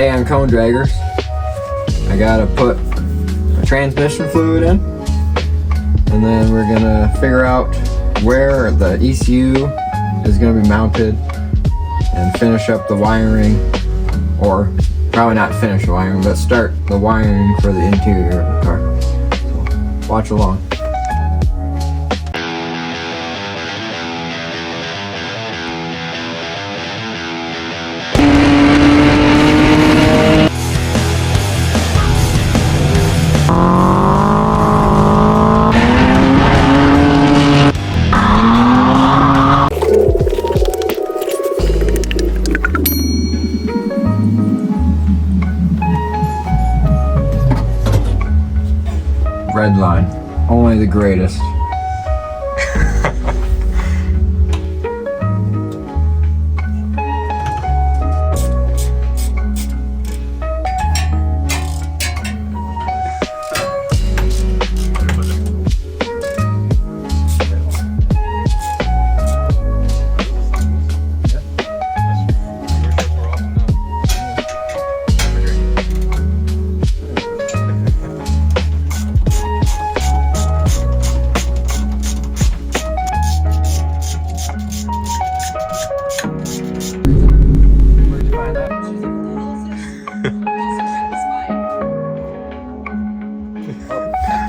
On cone draggers, I gotta put a transmission fluid in, and then we're gonna figure out where the ECU is gonna be mounted and finish up the wiring, or probably not finish the wiring, but start the wiring for the interior of the car. So watch along. Red line, only the greatest.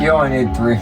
You only need 3.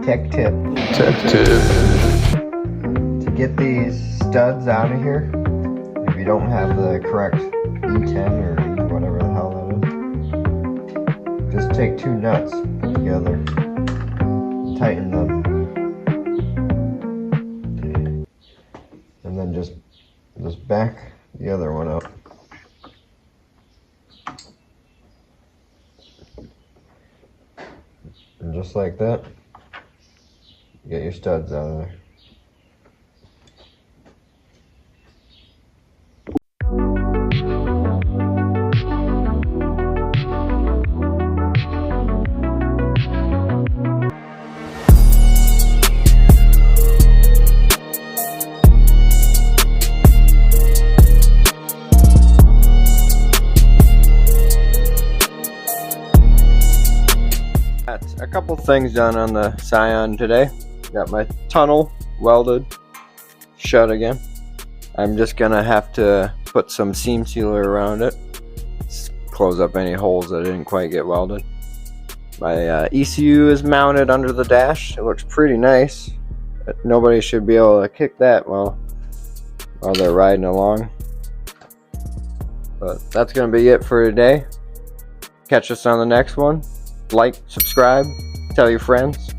tech tip. To get these studs out of here, if you don't have the correct E10 or whatever the hell that is, just take two nuts together, tighten them, and then just back the other one up. And just like that, you get your studs out of there. A couple things done on the Scion today. Got my tunnel welded shut again. I'm just gonna have to put some seam sealer around it, close up any holes that didn't quite get welded. My ECU is mounted under the dash. It looks pretty nice. Nobody should be able to kick that while they're riding along. But that's gonna be it for today. Catch us on the next one. Like, subscribe, tell your friends.